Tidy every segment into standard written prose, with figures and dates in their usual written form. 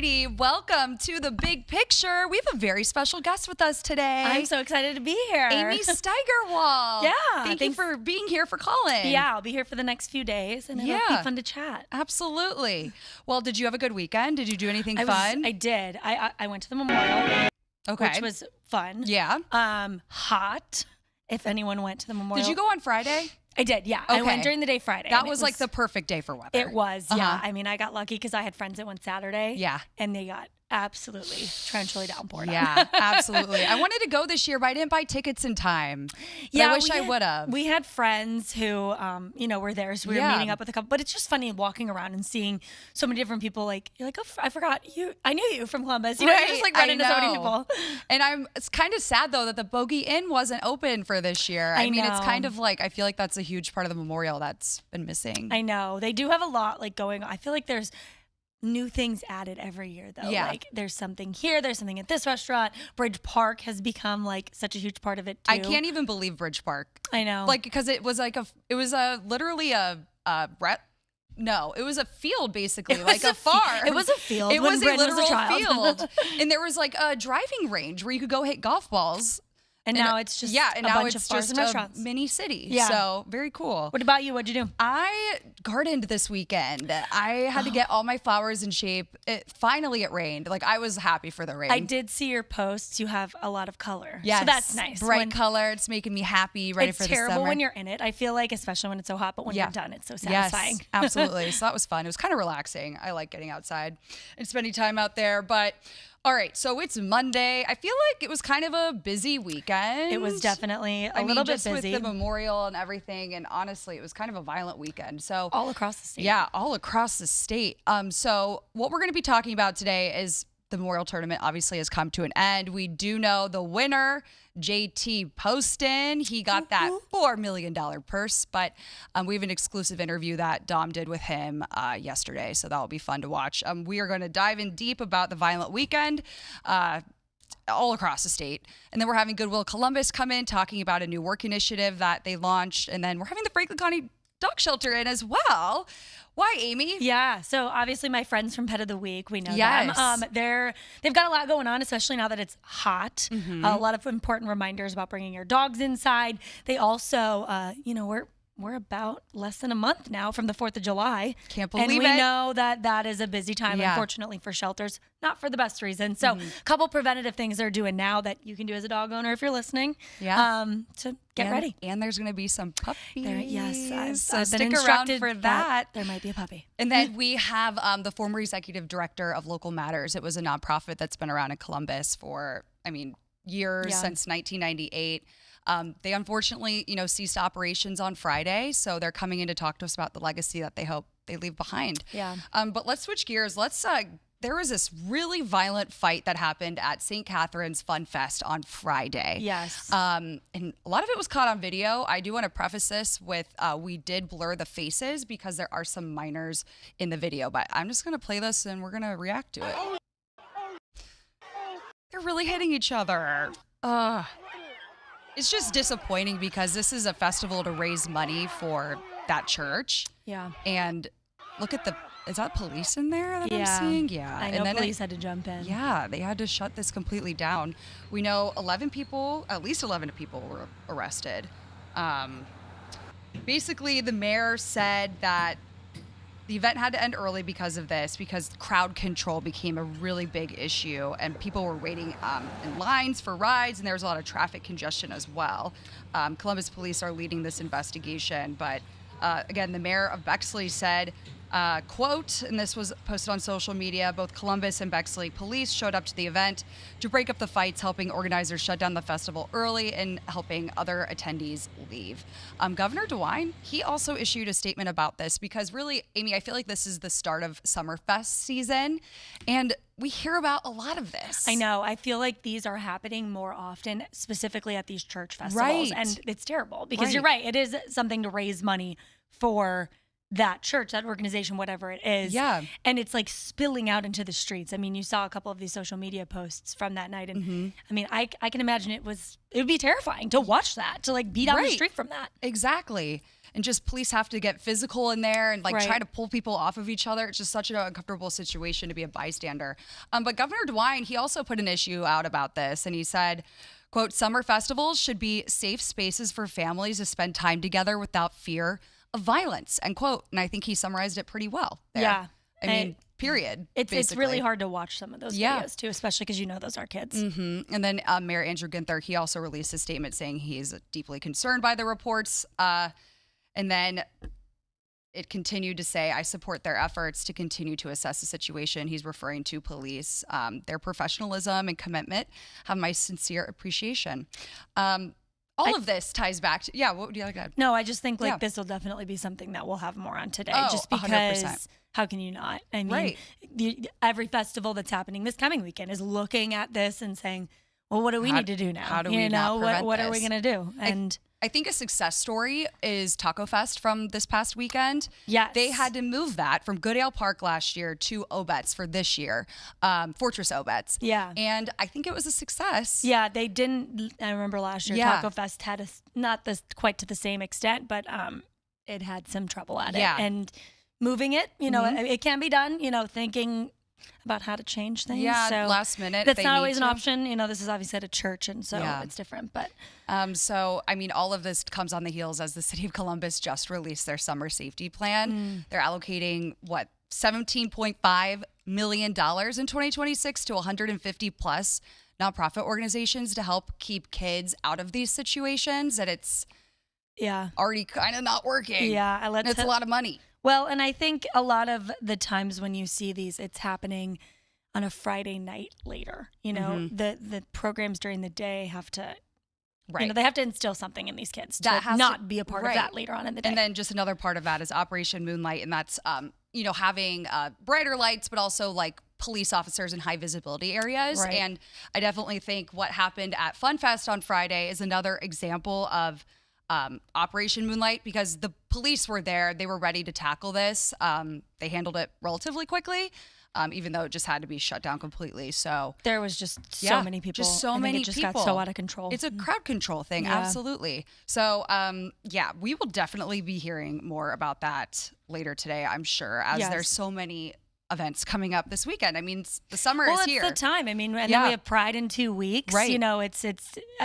righty, welcome to The Big Picture. We have a very special guest with us today. I'm so excited to be here. Amy Stiegerwald. Yeah. Thank you for being here, for calling. Yeah, I'll be here for the next few days, and it'll be fun to chat. Absolutely. Well, did you have a good weekend? Did you do anything fun? I did. I went to the memorial, which was fun. Yeah. Hot, if anyone went to the memorial. Did you go on Friday? I did, yeah. Okay. I went during the day Friday. That was like the perfect day for weather. It was, yeah. I mean, I got lucky because I had friends that went Saturday. Yeah. And they got absolutely torrentially downpoured. Yeah, absolutely. I wanted to go this year, but I didn't buy tickets in time. But I wish I would have. We had friends who, were there, so we were meeting up with a couple. But it's just funny walking around and seeing so many different people. Like, you're like, oh, I forgot you. I knew you from Columbus. You know, you just like run into so many people. And it's kind of sad though that the Bogey Inn wasn't open for this year. I mean, it's kind of like, I feel like that's a huge part of the memorial that's been missing. I know. They do have a lot like going on. I feel like there's new things added every year though. Yeah. Like there's something here, there's something at this restaurant. Bridge Park has become like such a huge part of it too. I can't even believe Bridge Park. I know. Like, because it was literally a field basically, like a farm. It was a field. It was a literal field. And there was like a driving range where you could go hit golf balls. And now it's just a bunch of bars and restaurants. A mini city. Yeah. So very cool. What about you? What'd you do? I gardened this weekend. I had to get all my flowers in shape. Finally, it rained. Like, I was happy for the rain. I did see your posts. You have a lot of color. Yes. So that's nice. Bright color. It's making me happy, ready for the summer. It's terrible when you're in it. I feel like, especially when it's so hot, but when you're done, it's so satisfying. Yes, absolutely. So that was fun. It was kind of relaxing. I like getting outside and spending time out there. But all right, so it's Monday. I feel like it was kind of a busy weekend. It was definitely a little bit busy. With the memorial and everything, and honestly, it was kind of a violent weekend. So all across the state. Yeah, all across the state. So what we're going to be talking about today is the memorial tournament obviously has come to an end. We do know the winner, JT Poston. He got that $4 million purse, but we have an exclusive interview that Dom did with him yesterday, so that will be fun to watch. We are going to dive in deep about the violent weekend all across the state. And then we're having Goodwill Columbus come in talking about a new work initiative that they launched, and then we're having the Franklin County Dog Shelter in as well. Why, Amy? Yeah, so obviously my friends from Pet of the Week, we know them. They've got a lot going on, especially now that it's hot. Mm-hmm. A lot of important reminders about bringing your dogs inside. They also, we're about less than a month now from the 4th of July. Can't believe it. And we know that is a busy time, unfortunately, for shelters. Not for the best reason. So a couple preventative things they're doing now that you can do as a dog owner if you're listening. Yeah. To get ready. And there's going to be some puppies. Yes, I've so been stick around instructed for that. There might be a puppy. And then we have the former executive director of Local Matters. It was a nonprofit that's been around in Columbus for, years, since 1998. They unfortunately, ceased operations on Friday, so they're coming in to talk to us about the legacy that they hope they leave behind. Yeah. But let's switch gears. There was this really violent fight that happened at St. Catherine's Fun Fest on Friday. Yes. And a lot of it was caught on video. I do want to preface this with we did blur the faces because there are some minors in the video, but I'm just going to play this and we're going to react to it. They're really hitting each other. It's just disappointing because this is a festival to raise money for that church. Yeah. And look at is that police in there that I'm seeing? Yeah. I know, and then police had to jump in. Yeah, they had to shut this completely down. We know at least 11 people were arrested. Basically, the mayor said that the event had to end early because of this, because crowd control became a really big issue and people were waiting in lines for rides, and there was a lot of traffic congestion as well. Columbus police are leading this investigation, but again, the mayor of Bexley said, quote, and this was posted on social media, both Columbus and Bexley police showed up to the event to break up the fights, helping organizers shut down the festival early and helping other attendees leave. Governor DeWine, he also issued a statement about this because really, Amy, I feel like this is the start of Summerfest season, and we hear about a lot of this. I know. I feel like these are happening more often, specifically at these church festivals. Right. And it's terrible because you're right. It is something to raise money for that church, that organization, whatever it is. Yeah. And it's like spilling out into the streets. I mean, you saw a couple of these social media posts from that night. And I mean, I can imagine it would be terrifying to watch that, to like be down the street from that. Exactly. And just police have to get physical in there and like try to pull people off of each other. It's just such an uncomfortable situation to be a bystander. But Governor DeWine, he also put an issue out about this, and he said, quote, summer festivals should be safe spaces for families to spend time together without fear of violence, end quote. And I think he summarized it pretty well there. Yeah. I mean, period. It's really hard to watch some of those videos too, especially because those are kids. And then Mayor Andrew Ginther, he also released a statement saying he's deeply concerned by the reports. And then it continued to say, I support their efforts to continue to assess the situation. He's referring to police. Their professionalism and commitment have my sincere appreciation. All of this ties back to, what would you like to add? No, I just think this will definitely be something that we'll have more on today. Just because 100%. How can you not? I mean, every festival that's happening this coming weekend is looking at this and saying, well, what do we need to do now? How do we not prevent what this? are we going to do? And I think a success story is Taco Fest from this past weekend. Yes. They had to move that from Goodale Park last year to Obetz for this year, Fortress Obetz. Yeah. And I think it was a success. Yeah, they didn't. I remember last year Taco Fest had not quite to the same extent, but it had some trouble at it. And moving it, it can be done, thinking about how to change things. Yeah, so last minute. That's not always an option. This is obviously at a church, and so it's different. But so, I mean, all of this comes on the heels as the city of Columbus just released their summer safety plan. They're allocating, $17.5 million in 2026 to 150 plus nonprofit organizations to help keep kids out of these situations. And it's already kind of not working. Yeah, it's a lot of money. Well, and I think a lot of the times when you see these, it's happening on a Friday night later. The programs during the day have to, they have to instill something in these kids to not be a part of that later on in the day. And then just another part of that is Operation Moonlight, and that's having brighter lights, but also like police officers in high visibility areas. Right. And I definitely think what happened at Fun Fest on Friday is another example of Operation Moonlight, because the police were there. They were ready to tackle this. They handled it relatively quickly, even though it just had to be shut down completely. So there was just so many people. Just so many people. Got so out of control. It's a crowd control thing. Absolutely. So, we will definitely be hearing more about that later today, I'm sure, as there's so many events coming up this weekend. I mean, the summer is here. Well, it's the time. I mean, and then we have Pride in 2 weeks. Right. It's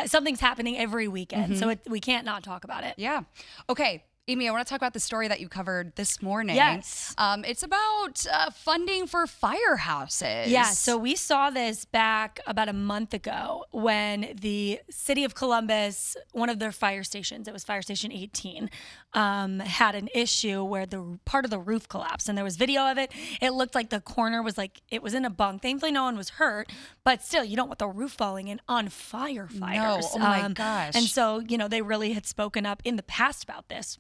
something's happening every weekend, so we can't not talk about it. Yeah. Okay. Amy, I want to talk about the story that you covered this morning. Yes. It's about funding for firehouses. Yeah, so we saw this back about a month ago when the city of Columbus, one of their fire stations, it was Fire Station 18, had an issue where the part of the roof collapsed, and there was video of it. It looked like the corner was it was in a bunk. Thankfully, no one was hurt, but still, you don't want the roof falling in on firefighters. No, oh my gosh. And so, they really had spoken up in the past about this.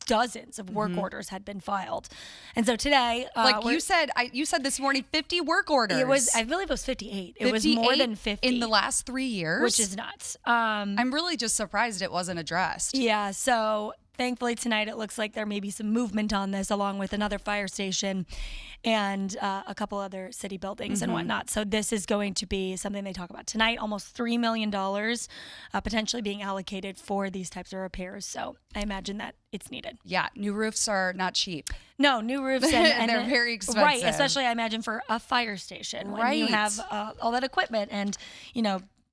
Dozens of work orders had been filed, and so today, you said this morning, 50 work orders. It was, I believe, it was 58. It was more than 50 in the last 3 years, which is nuts. I'm really just surprised it wasn't addressed. Yeah. So thankfully tonight it looks like there may be some movement on this, along with another fire station and a couple other city buildings and whatnot. So this is going to be something they talk about tonight. Almost $3 million potentially being allocated for these types of repairs. So I imagine that it's needed. Yeah, new roofs are not cheap. No, new roofs and they're very expensive. Right, especially I imagine for a fire station when you have all that equipment and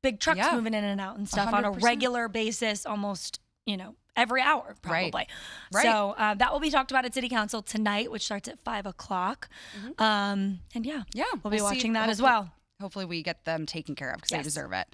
big trucks moving in and out and stuff 100%. On a regular basis, almost every hour, probably. Right. So that will be talked about at City Council tonight, which starts at 5 o'clock. And we'll be watching that as well. Hopefully we get them taken care of because they deserve it.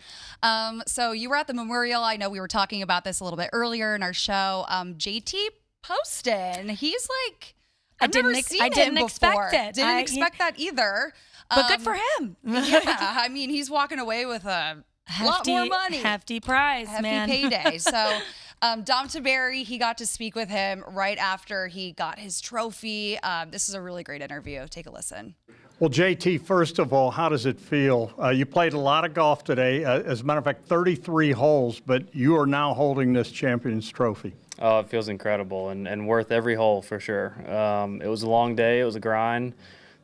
So you were at the memorial. I know we were talking about this a little bit earlier in our show. JT Poston, he's like, I didn't expect it. Didn't expect that either. But good for him. I mean, he's walking away with a lot more money. Hefty prize, man. Payday. So Dom Taberry, he got to speak with him right after he got his trophy. This is a really great interview. Take a listen. Well, JT, first of all, how does it feel? You played a lot of golf today. As a matter of fact, 33 holes, but you are now holding this Champions Trophy. Oh, it feels incredible and worth every hole for sure. It was a long day. It was a grind.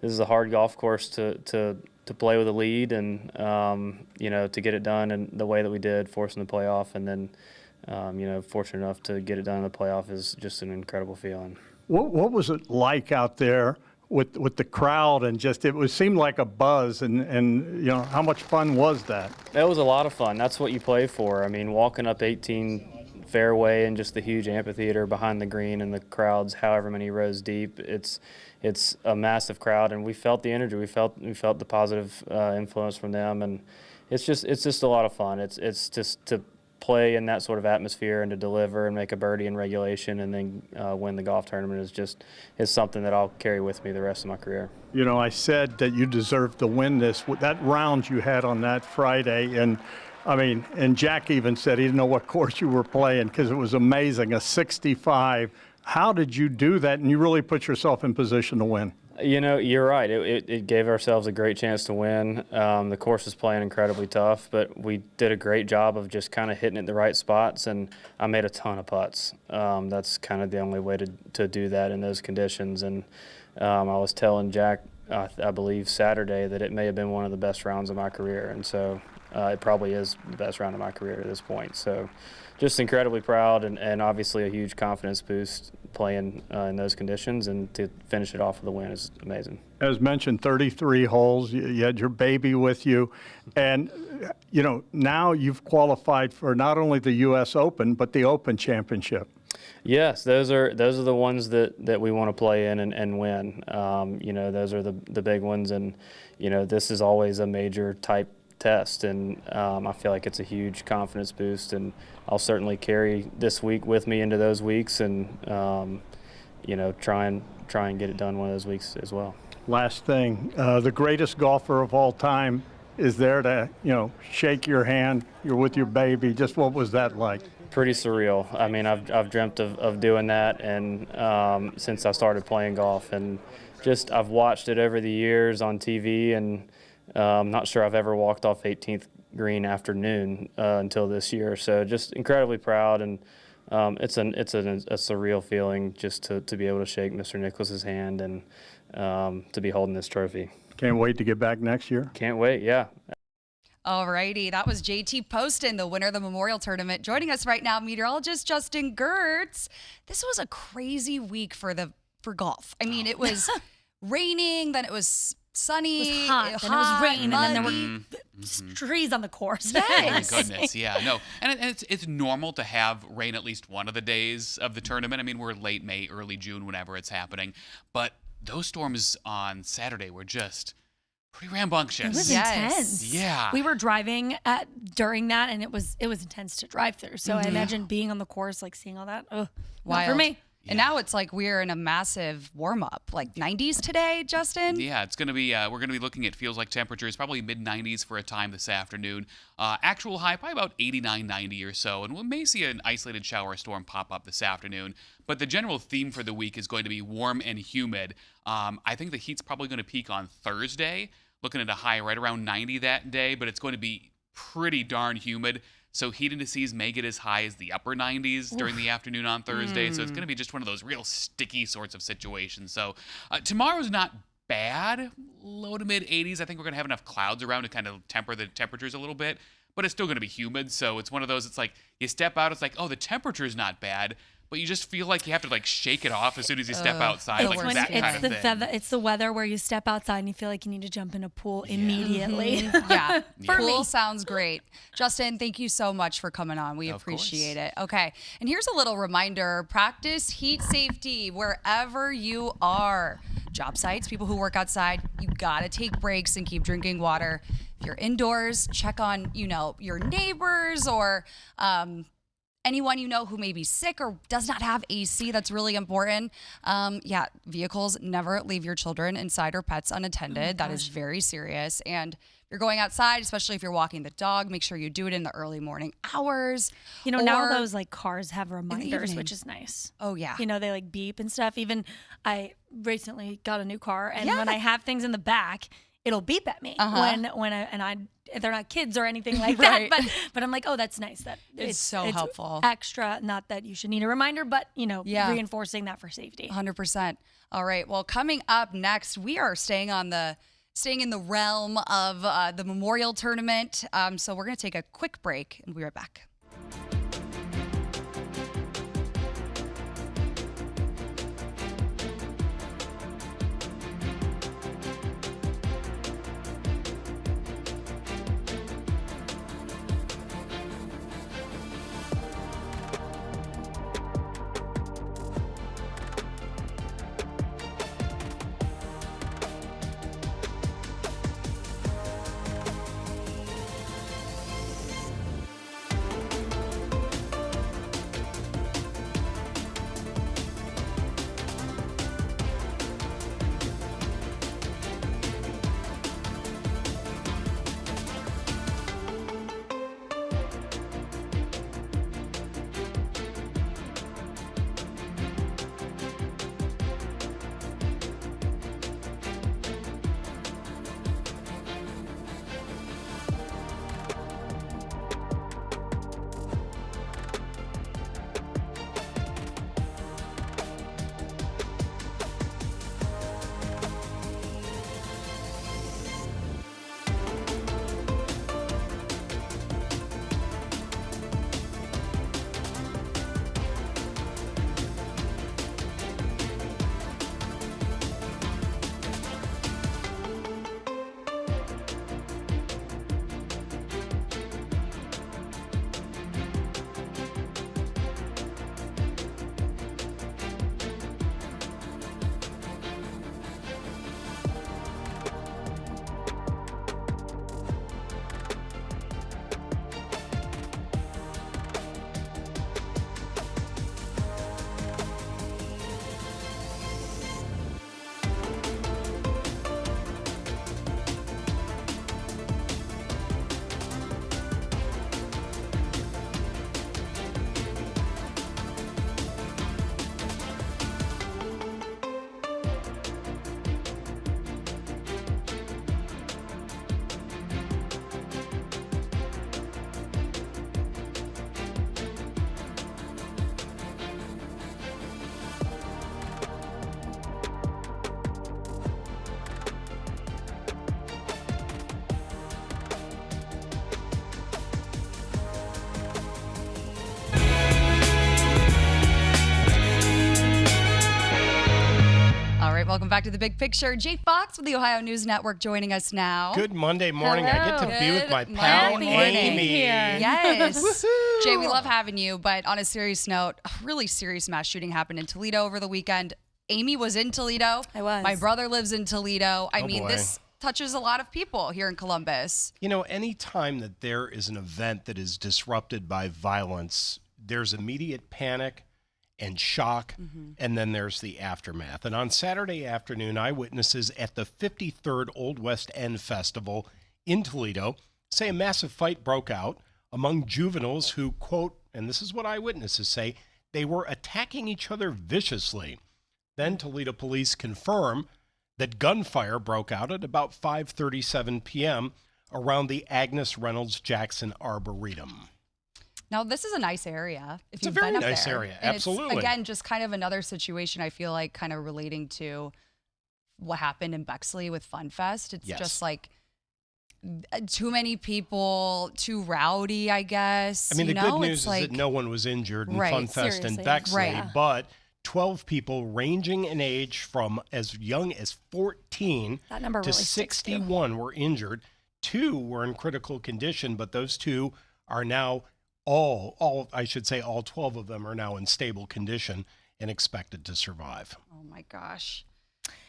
This is a hard golf course to play with a lead and, to get it done in the way that we did, forcing the playoff, and then, fortunate enough to get it done in the playoff is just an incredible feeling. What was it like out there with the crowd and just it seemed like a buzz and how much fun was that? That was a lot of fun. That's what you play for. I mean, walking up 18 fairway and just the huge amphitheater behind the green and the crowds however many rows deep, it's a massive crowd, and we felt the energy. We felt the positive influence from them, and it's just a lot of fun. It's just to play in that sort of atmosphere and to deliver and make a birdie in regulation and then win the golf tournament is something that I'll carry with me the rest of my career. You know, I said that you deserved to win this. That round you had on that Friday, and Jack even said he didn't know what course you were playing because it was amazing, a 65. How did you do that, and you really put yourself in position to win? You know, you're right. It gave ourselves a great chance to win. The course is playing incredibly tough, but we did a great job of just kind of hitting it in the right spots, and I made a ton of putts. That's kind of the only way to do that in those conditions. And I was telling Jack, I believe Saturday, that it may have been one of the best rounds of my career, and so it probably is the best round of my career at this point. So just incredibly proud and obviously a huge confidence boost playing in those conditions, and to finish it off with a win is amazing. As mentioned, 33 holes. You had your baby with you, and now you've qualified for not only the U.S. Open but the Open Championship. Yes, those are the ones that we want to play in and win. Those are the big ones, and this is always a major type test, and I feel like it's a huge confidence boost, and I'll certainly carry this week with me into those weeks, and try and get it done one of those weeks as well. Last thing, the greatest golfer of all time is there to shake your hand. You're with your baby. Just what was that like? Pretty surreal. I mean, I've dreamt of doing that, and since I started playing golf, and just I've watched it over the years on TV, and I'm not sure I've ever walked off 18th green after noon until this year. So just incredibly proud, and it's a surreal feeling just to be able to shake Mr. Nicklaus's hand and to be holding this trophy. Can't wait to get back next year. Can't wait, yeah. Alrighty, that was JT Poston, the winner of the Memorial Tournament. Joining us right now, meteorologist Justin Gertz. This was a crazy week for golf. I mean, it was raining, then it was sunny, it was hot, then it was rain, muddy. and then there were trees on the course. Yes. Oh my goodness, yeah, no, and it's normal to have rain at least one of the days of the tournament. I mean, we're late May, early June, whenever it's happening, but those storms on Saturday were just pretty rambunctious. It was Yes. intense. Yeah. We were driving during that, and it was intense to drive through. So I imagine being on the course, like seeing all that. Not for Wild. me. And now it's like we're in a massive warm-up, like 90s today, Justin. Yeah, it's going to be, we're going to be looking at feels like temperatures, probably mid-90s for a time this afternoon. Actual high, probably about 89, 90 or so. And we may see an isolated shower storm pop up this afternoon. But the general theme for the week is going to be warm and humid. I think the heat's probably going to peak on Thursday, looking at a high right around 90 that day. But it's going to be pretty darn humid. So heat indices may get as high as the upper 90s during the afternoon on Thursday. So it's going to be just one of those real sticky sorts of situations. So tomorrow's not bad, low to mid 80s. I think we're going to have enough clouds around to kind of temper the temperatures a little bit. But it's still going to be humid. So it's one of those, it's like you step out, it's like, oh, the temperature's not bad. But you just feel like you have to like shake it off as soon as you step outside, It's like when that kind of thing. it's the weather where you step outside and you feel like you need to jump in a pool immediately. Yeah, For pool me. sounds great. Justin, thank you so much for coming on. We appreciate it. Okay, and here's a little reminder. Practice heat safety wherever you are. Job sites, people who work outside, you gotta take breaks and keep drinking water. If you're indoors, check on, your neighbors or anyone you know who may be sick or does not have AC, that's really important. Vehicles, never leave your children inside or pets unattended. That is very serious. And if you're going outside, especially if you're walking the dog, make sure you do it in the early morning hours. Now those like cars have reminders, which is nice. Oh yeah. They like beep and stuff. Even I recently got a new car, and when I have things in the back, it'll beep at me they're not kids or anything like that, but I'm like, oh, that's nice. That it's so helpful. Extra, not that you should need a reminder, but reinforcing that for safety. 100%. All right. Well, coming up next, we are staying in the realm of the Memorial Tournament. So we're going to take a quick break and we'll be right back. Welcome back to The Big Picture. Jay Fox with the Ohio News Network joining us now. Good Monday morning. Hello. I get to be with my pal, Amy. Yes. Jay, we love having you, but on a serious note, a really serious mass shooting happened in Toledo over the weekend. Amy was in Toledo. I was. My brother lives in Toledo. I mean, boy. this touches a lot of people here in Columbus. Any time that there is an event that is disrupted by violence, there's immediate panic and shock, and then there's the aftermath. And on Saturday afternoon, eyewitnesses at the 53rd Old West End Festival in Toledo say a massive fight broke out among juveniles who, quote, and this is what eyewitnesses say, they were attacking each other viciously. Then Toledo police confirm that gunfire broke out at about 5:37 p.m. around the Agnes Reynolds Jackson Arboretum. Now, this is a nice area. It's a very nice area, And absolutely. It's, again, just kind of another situation, I feel like, kind of relating to what happened in Bexley with Fun Fest. It's just like too many people, too rowdy, I guess. I mean, the good news is that no one was injured in Fun Fest in Bexley, but 12 people ranging in age from as young as 14 that number to really 61 were injured. 2 were in critical condition, but those 2 are now all 12 of them are now in stable condition and expected to survive. Oh my gosh.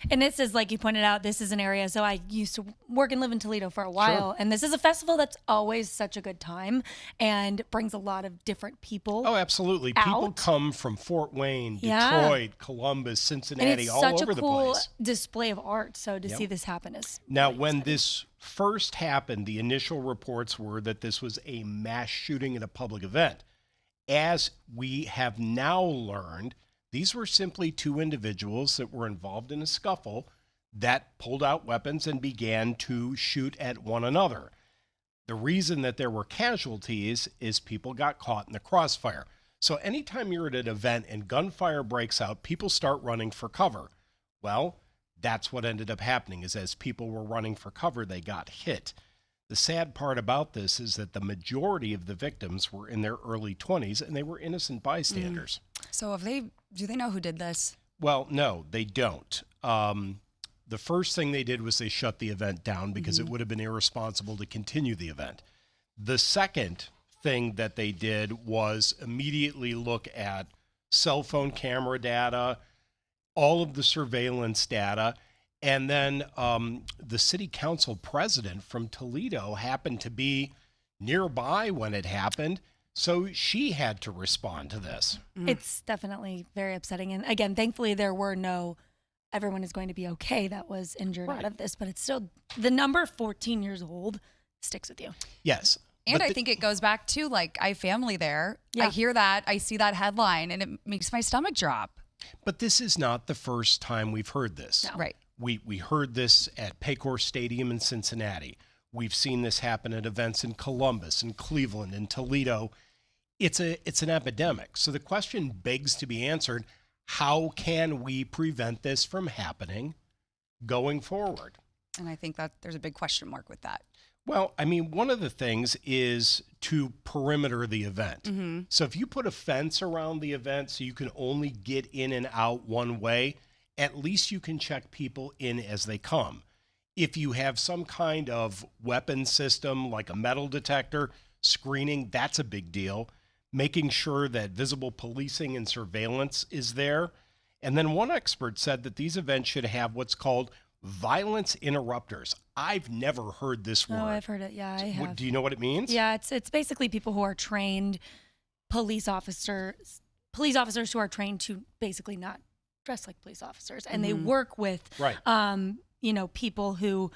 And this is, like you pointed out, this is an area. So I used to work and live in Toledo for a while. And this is a festival that's always such a good time and brings a lot of different people. Oh, absolutely. People out. come from Fort Wayne, Yeah. Detroit, Columbus, And Cincinnati, it's all such over a the cool place. display of art. So to see this happen is Now, really when exciting. this first happened, the initial reports were that this was a mass shooting at a public event. As we have now learned, these were simply two individuals that were involved in a scuffle that pulled out weapons and began to shoot at one another. The reason that there were casualties is people got caught in the crossfire. So anytime you're at an event and gunfire breaks out, people start running for cover. Well, that's what ended up happening, is as people were running for cover, they got hit. The sad part about this is that the majority of the victims were in their early 20s and they were innocent bystanders. So do they know who did this? Well, no, they don't. The first thing they did was they shut the event down because it would have been irresponsible to continue the event. The second thing that they did was immediately look at cell phone camera data, all of the surveillance data, and then the city council president from Toledo happened to be nearby when it happened, so she had to respond to this. It's definitely very upsetting. And again, thankfully, there were no, everyone is going to be okay that was injured out of this, but it's still, the number 14 years old sticks with you. Yes. And but I think it goes back to, like, I have family there. Yeah. I hear that. I see that headline, and it makes my stomach drop. But this is not the first time we've heard this. No. Right. We heard this at Paycor Stadium in Cincinnati. We've seen this happen at events in Columbus and Cleveland and Toledo. It's an epidemic. So the question begs to be answered, how can we prevent this from happening going forward? And I think that there's a big question mark with that. Well, I mean, one of the things is to perimeter the event. So if you put a fence around the event so you can only get in and out one way, at least you can check people in as they come. If you have some kind of weapon system like a metal detector, screening, that's a big deal. Making sure that visible policing and surveillance is there. And then one expert said that these events should have what's called violence interrupters. I've never heard this word. Oh, I've heard it. Yeah, I have. Do you know what it means? Yeah, it's basically people who are trained police officers who are trained to basically not dress like police officers, and they work with people who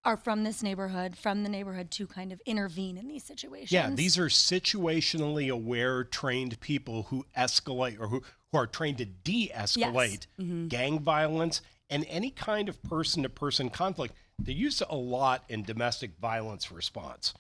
are from this neighborhood, from the neighborhood, to kind of intervene in these situations. Yeah, these are situationally aware, trained people who escalate or who are trained to de-escalate gang violence and any kind of person-to-person conflict. They're used a lot in domestic violence response.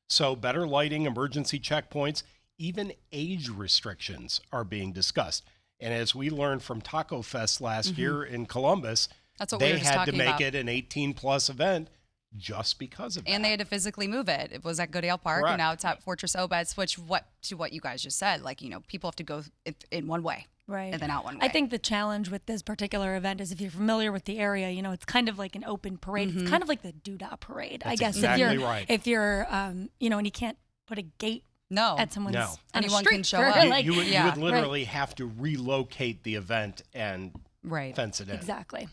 So better lighting, emergency checkpoints, even age restrictions are being discussed. And as we learned from Taco Fest last year in Columbus, That's what we they were just had to talking make about. it an 18-plus event just because of that. And they had to physically move it. It was at Goodale Park, Correct. and now it's at Fortress Obetz, which to what you guys just said, like, people have to go in one way. Right. And then out one way. I think the challenge with this particular event is if you're familiar with the area, it's kind of like an open parade. It's kind of like the Doodah Parade, I That's guess. exactly right. If you're, and you can't put a gate at someone's No. on a Anyone street can show for, up. You, like, you would, you yeah, would literally have to relocate the event and Right. fence it in. Exactly.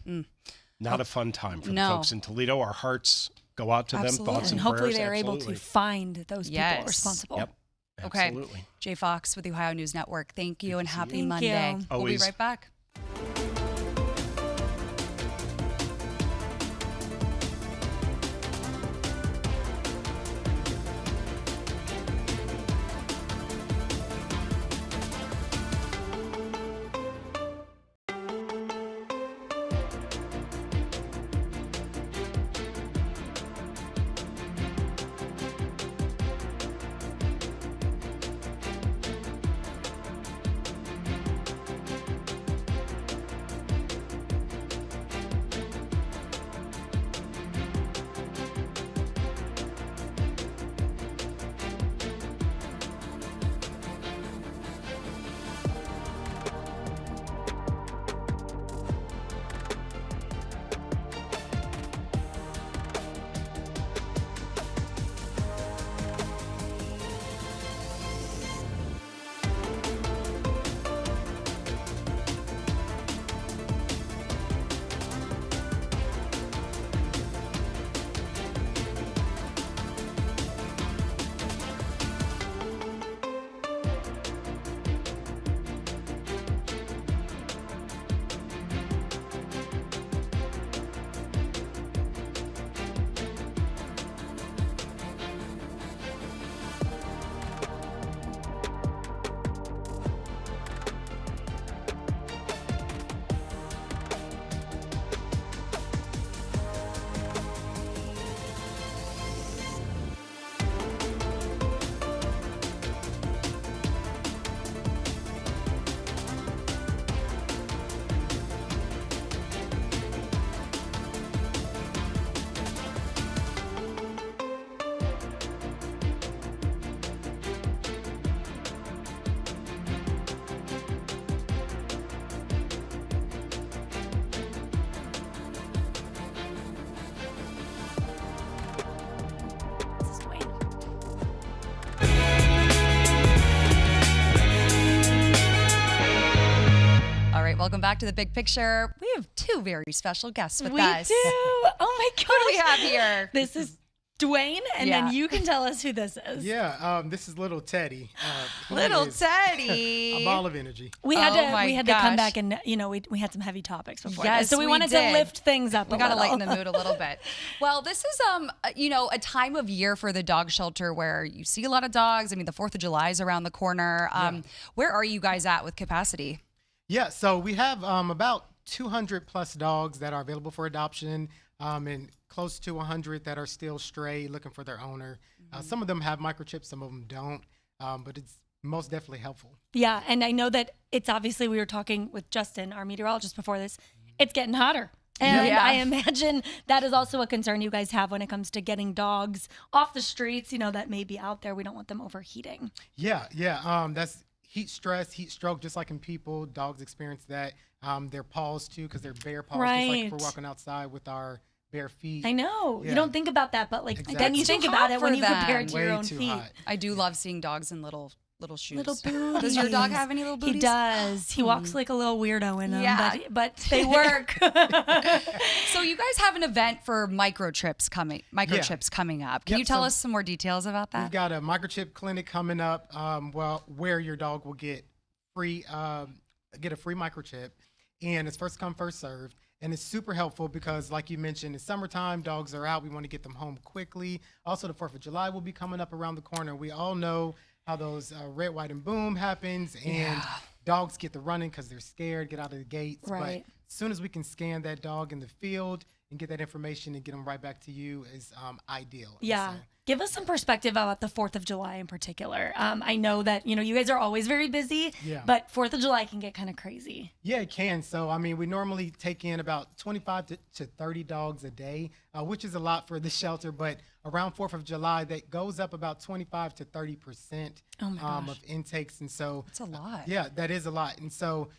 Not a fun time for the No. folks in Toledo. Our hearts go out to them. Absolutely. Thoughts And and hopefully prayers. they're able Absolutely. to find those people Yes. responsible. Yep. Okay. Absolutely. Jay Fox with the Ohio News Network. Thank you and happy Thank Monday. you. We'll be Always. right back. right, welcome back to The Big Picture. We have two very special guests with We us. do. Oh my gosh. Who do we have here? This is Dwayne, and Yeah. then you can tell us who this is. Yeah, this is little Teddy. He Little is Teddy. a ball of energy. We had Oh my to come gosh. back and we had some heavy topics before Yes, this, so we we wanted did. to lift things up. We got to lighten the mood a little bit. Well, this is a time of year for the dog shelter where you see a lot of dogs. I mean, the 4th of July is around the corner. Where are you guys at with capacity? Yeah, so we have about 200 plus dogs that are available for adoption, and close to 100 that are still stray, looking for their owner. Some of them have microchips, some of them don't, but it's most definitely helpful. Yeah, and I know that it's obviously, we were talking with Justin, our meteorologist, before this. It's getting hotter. And Yeah. I imagine that is also a concern you guys have when it comes to getting dogs off the streets, that may be out there. We don't want them overheating. Yeah, that's heat stress, heat stroke, just like in people. Dogs experience that. Their paws too, because they're bare paws, just like if we're Right. walking outside with our bare feet. I know. Yeah. You don't think about that, but then Exactly. you It's think too about hot it when for you them. compare it to your Way own too feet. hot. I do love seeing dogs in little shoes. Little booties. Does your dog have any little booties? He does. He walks like a little weirdo in them, Yeah. but they work. So you guys have an event for microchips coming up. Can Yep, you tell so us some more details about We've that? got a microchip clinic coming up, where your dog will get free, get a free microchip, and it's first come, first served. And it's super helpful because, like you mentioned, it's summertime, dogs are out. We want to get them home quickly. Also, the 4th of July will be coming up around the corner. We all know how those red, white, and boom happens, and dogs get the running because they're scared, get out of the gates. Right. But as soon as we can scan that dog in the field and get that information and get them right back to you is ideal. And Yeah. so- Give us some perspective about the 4th of July in particular. I know that, you guys are always very busy, Yeah. but 4th of July can get kind of crazy. Yeah, it can. So, I mean, we normally take in about 25 to 30 dogs a day, which is a lot for the shelter. But around 4th of July, that goes up about 25 to 30% Oh my gosh. of intakes. And so, That's a lot. yeah, that is a lot. And so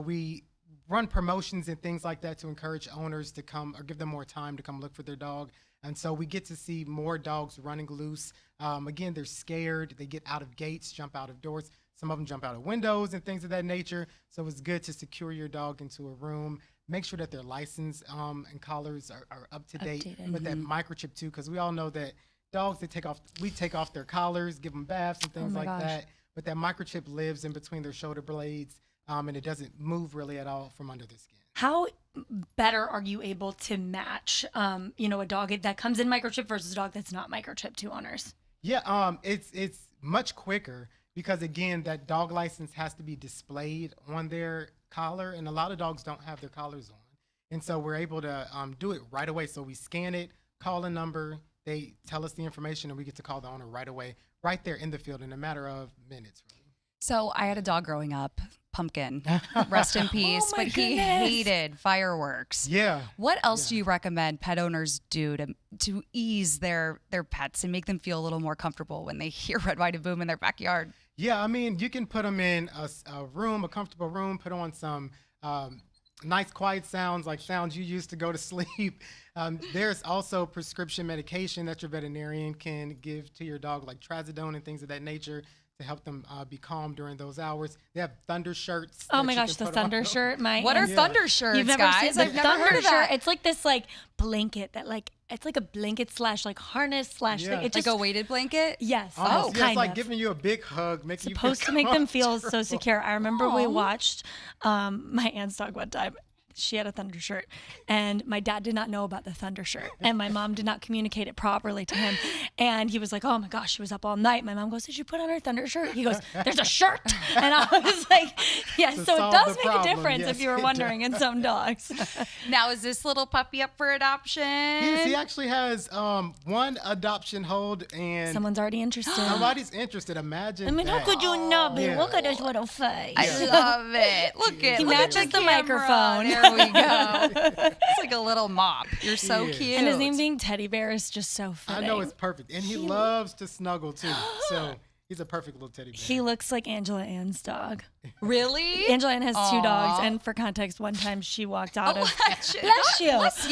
we run promotions and things like that to encourage owners to come or give them more time to come look for their dog. And so we get to see more dogs running loose. Again, they're scared. They get out of gates, jump out of doors. Some of them jump out of windows and things of that nature. So it's good to secure your dog into a room. Make sure that their license and collars are up to date Updated. with that microchip too, because we all know that dogs, we take off their collars, give them baths and things my like gosh. that. But that microchip lives in between their shoulder blades, and it doesn't move really at all from under the skin. How better are you able to match, a dog that comes in microchip versus a dog that's not microchip to owners? Yeah, it's much quicker because, again, that dog license has to be displayed on their collar, and a lot of dogs don't have their collars on. And so we're able to do it right away. So we scan it, call a number, they tell us the information, and we get to call the owner right away, right there in the field in a matter of minutes, really. So I had a dog growing up, Pumpkin, rest in peace, Oh my but he goodness. hated fireworks. Yeah. What else do you recommend pet owners do to ease their pets and make them feel a little more comfortable when they hear Red, White, and Boom in their backyard? Yeah, I mean, you can put them in a room, a comfortable room, put on some nice quiet sounds, like sounds you use to go to sleep. There's also prescription medication that your veterinarian can give to your dog, like trazodone and things of that nature, to help them be calm during those hours. They have thunder shirts. Oh that my you gosh, can the put on. thunder shirt. What are thunder shirts, You've never guys? seen I've the never thunder heard of shirt? that. It's like this blanket that it's like a blanket slash like harness slash Yeah. thing. It Like just a weighted blanket? yes. Almost. Yeah, kind it's like of. giving you a big hug, making Supposed you to feel make them feel so comfortable. secure. I remember we Aw. watched my aunt's dog one time. She had a thunder shirt, and my dad did not know about the thunder shirt, and my mom did not communicate it properly to him. And he was like, "Oh my gosh, she was up all night." My mom goes, "Did you put on her thunder shirt?" He goes, "There's a shirt," and I was like, "Yeah." To So it solve does the make a problem, difference yes, if you were it wondering in some dogs. Now, is this little puppy up for adoption? He actually has one adoption hold, and Someone's already interested. somebody's interested. Imagine I mean, how that. could you not be? Yeah. Look at his little face. I love it. Look at He look at matches the camera. microphone. There we go. It's like a little mop. You're so Yeah. cute. And his name being Teddy Bear is just so fitting. I know it's perfect, and he loves to snuggle too. So he's a perfect little teddy bear. He looks like Angela Ann's dog. Really? Angela Ann has two dogs, Aw. and for context, one time she walked out of Bless Bless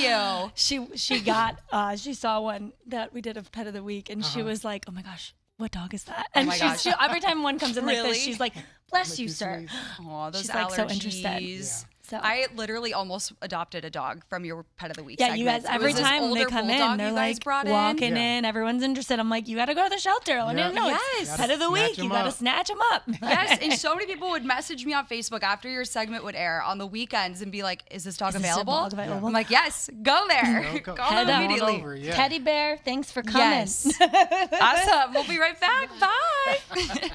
you. you. she got she saw one that we did of Pet of the Week, and she was like, "Oh my gosh, what dog is that? And my gosh. every time one comes in like Really? this, she's like, bless Make you, you sir. sneeze. Oh, those She's, allergies. like, so interested. Yeah. So I literally almost adopted a dog from your Pet of the Week yeah, you guys, segments. It every was this time they older come bulldog in, they're you guys like brought walking Yeah. in, everyone's interested. I'm like, you got to go to the shelter. I Yeah. know. Yes. Pet of the Snatch Week. You 'em got to up. snatch them up. Yes, and so many people would message me on Facebook after your segment would air on the weekends and be like, "Is this dog Is this available?" dog available? I'm like, "Yes, go there, Go- go Head them on immediately." over, yeah. Teddy bear, thanks for coming. Yes, awesome. We'll be right back. Bye.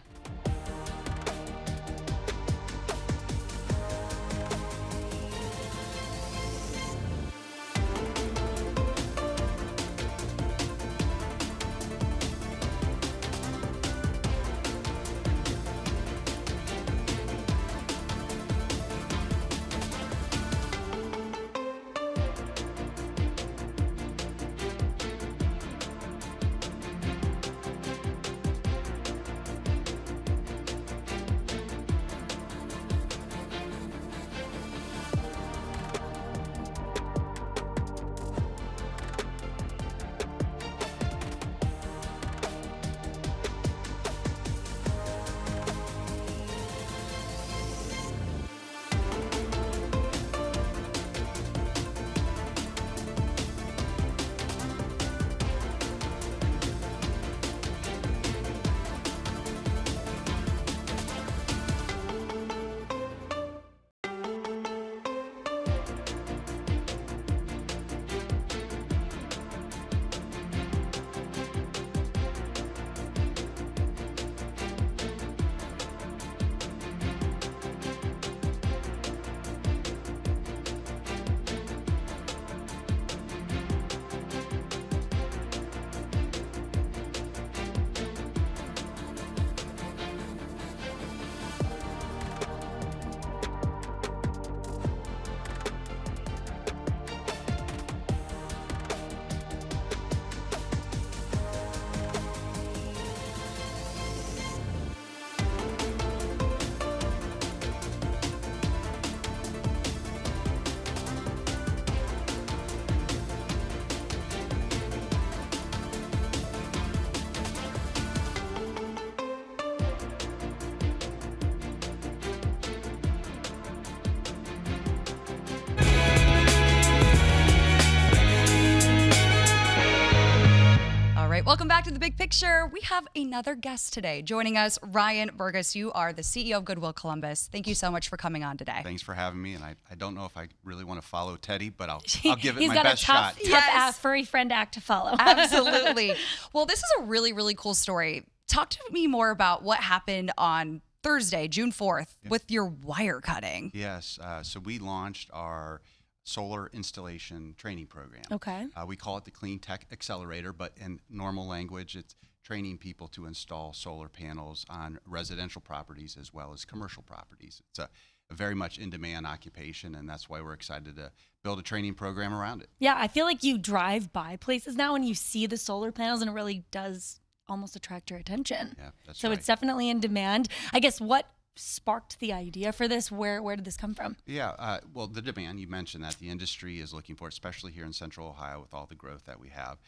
right, welcome back to The Big Picture. We have another guest today. Joining us, Ryan Burgess. You are the CEO of Goodwill Columbus. Thank you so much for coming on today. Thanks for having me, and I don't know if I really want to follow Teddy, but I'll give it He's my got best a tough, shot. tough Yes. furry friend act to follow. Absolutely. Well, this is a really, really cool story. Talk to me more about what happened on Thursday, June 4th, with your wire cutting. Yes, so we launched our solar installation training program. Okay. We call it the Clean Tech Accelerator, but in normal language, it's training people to install solar panels on residential properties as well as commercial properties. It's a very much in-demand occupation, and that's why we're excited to build a training program around it. Yeah, I feel like you drive by places now and you see the solar panels and it really does almost attract your attention. Yeah, that's So right. it's definitely in demand. I guess what sparked the idea for this? Where did this come from? Yeah, well, the demand, you mentioned that the industry is looking for, especially here in Central Ohio with all the growth that we have.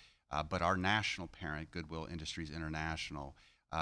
But our national parent, Goodwill Industries International,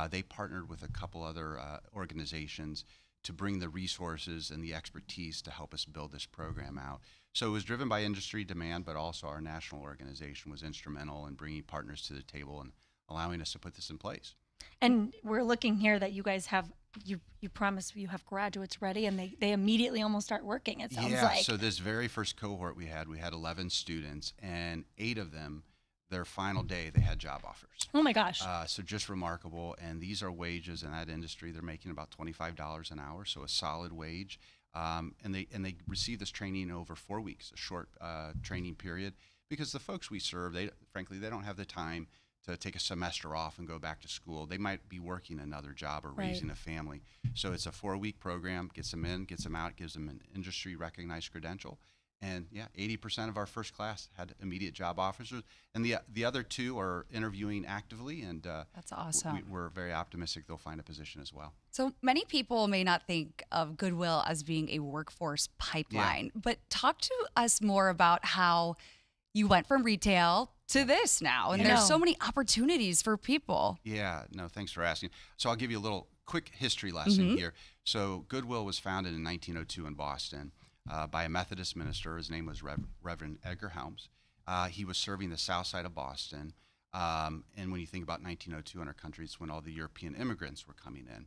they partnered with a couple other organizations to bring the resources and the expertise to help us build this program out. So it was driven by industry demand, but also our national organization was instrumental in bringing partners to the table and allowing us to put this in place. And we're looking here that you guys have, you promise you have graduates ready and they immediately almost start working, it sounds like. So this very first cohort we had 11 students, and 8 of them, their final day, they had job offers. Oh my gosh. So just remarkable. And these are wages in that industry. They're making about $25 an hour, so a solid wage. And they receive this training over 4 weeks, a short training period, because the folks we serve, frankly, they don't have the time to take a semester off and go back to school. They might be working another job or raising a family. So it's a 4-week program, gets them in, gets them out, gives them an industry recognized credential. And yeah, 80% of our first class had immediate job offers, and the other 2 are interviewing actively, and That's awesome. we're very optimistic they'll find a position as well. So many people may not think of Goodwill as being a workforce pipeline, but talk to us more about how you went from retail to this now, and there's so many opportunities for people. Yeah, no, thanks for asking. So I'll give you a little quick history lesson here. So Goodwill was founded in 1902 in Boston by a Methodist minister. His name was Reverend Edgar Helms. He was serving the south side of Boston. And when you think about 1902 in our country, it's when all the European immigrants were coming in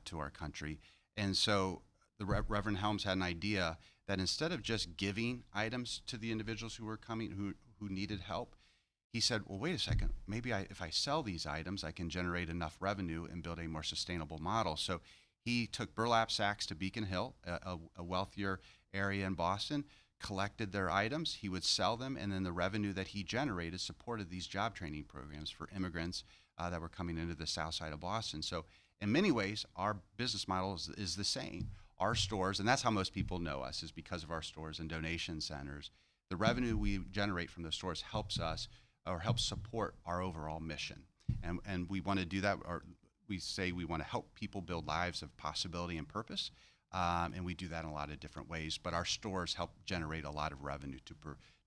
to our country. And so the Reverend Helms had an idea that instead of just giving items to the individuals who were coming, who needed help, he said, well, wait a second, maybe if I sell these items, I can generate enough revenue and build a more sustainable model. So he took burlap sacks to Beacon Hill, a wealthier area in Boston, collected their items, he would sell them, and then the revenue that he generated supported these job training programs for immigrants that were coming into the south side of Boston. So in many ways, our business model is the same. Our stores, and that's how most people know us, is because of our stores and donation centers. The revenue we generate from the stores helps us or helps support our overall mission. And we want to do that, or we say we want to help people build lives of possibility and purpose. And we do that in a lot of different ways, but our stores help generate a lot of revenue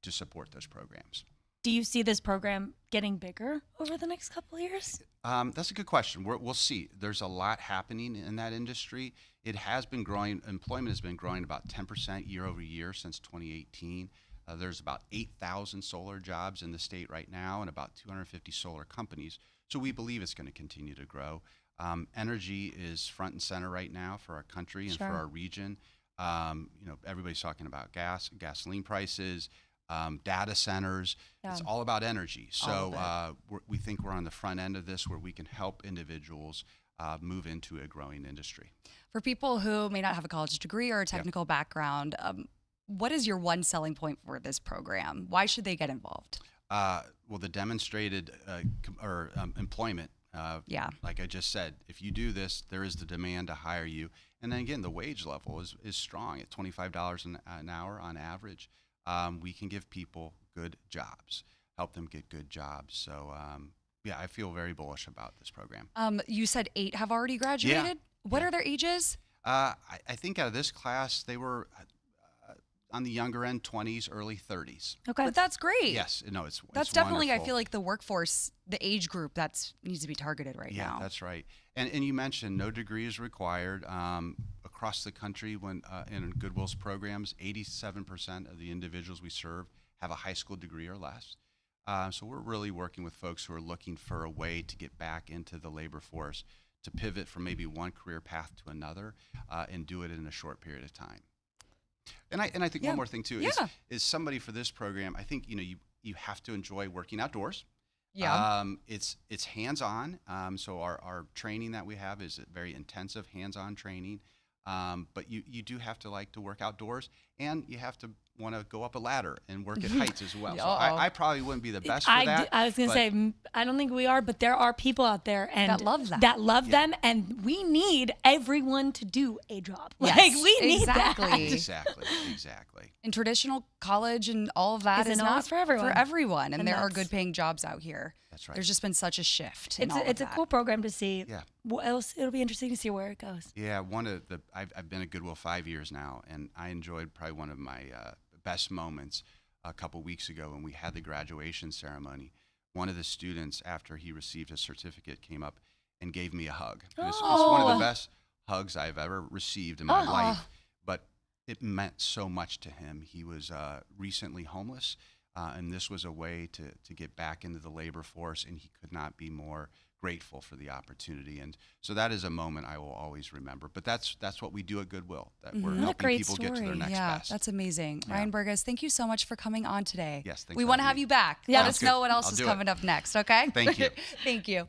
to support those programs. Do you see this program getting bigger over the next couple of years? That's a good question. We'll see. There's a lot happening in that industry. It has been growing. Employment has been growing about 10% year over year since 2018. There's about 8,000 solar jobs in the state right now and about 250 solar companies. So we believe it's going to continue to grow. Energy is front and center right now for our country and for our region. Everybody's talking about gasoline prices, data centers. It's all about energy. So we think we're on the front end of this where we can help individuals move into a growing industry. For people who may not have a college degree or a technical background, what is your one selling point for this program? Why should they get involved? Well, the demonstrated employment. Like I just said, if you do this, there is the demand to hire you. And then again, the wage level is strong at $25 an hour on average. We can give people good jobs, help them get good jobs. So, I feel very bullish about this program. You said 8 have already graduated? Yeah. What are their ages? I think out of this class, they were on the younger end, 20s, early 30s. Okay. But that's great. Yes. No, it's That's it's definitely, wonderful. I feel like, the workforce, the age group that needs to be targeted now. Yeah, that's right. And you mentioned no degree is required. Across the country, when in Goodwill's programs, 87% of the individuals we serve have a high school degree or less. So we're really working with folks who are looking for a way to get back into the labor force, to pivot from maybe one career path to another, and do it in a short period of time. And I think one more thing too is somebody for this program. I think you have to enjoy working outdoors. Yeah. It's hands-on. So our training that we have is very intensive hands-on training. But you do have to like to work outdoors, and you have to want to go up a ladder and work at heights as well. So I probably wouldn't be the best for that. I was going to say, I don't think we are, but there are people out there that love that. That love them, and we need everyone to do a job. Yes, like we need that. Exactly. And traditional college and all of that is not for everyone. And there are good paying jobs out here. That's right. There's just been such a shift. It's a cool program to see. Yeah. What else? It'll be interesting to see where it goes. Yeah. I've been at Goodwill 5 years now, and I enjoyed probably one of my best moments a couple weeks ago when we had the graduation ceremony. One of the students, after he received his certificate, came up and gave me a hug. It's one of the best hugs I've ever received in my life, but it meant so much to him. He was recently homeless, and this was a way to get back into the labor force, and he could not be more grateful for the opportunity. And so that is a moment I will always remember. But that's what we do at Goodwill, that we're helping people get to their next best. That's amazing. Yeah. Ryan Burgess, thank you so much for coming on today. Yes, thanks we for want to having have me. you back. Yeah. Let us know what else is coming up next, okay? Thank you. Thank you.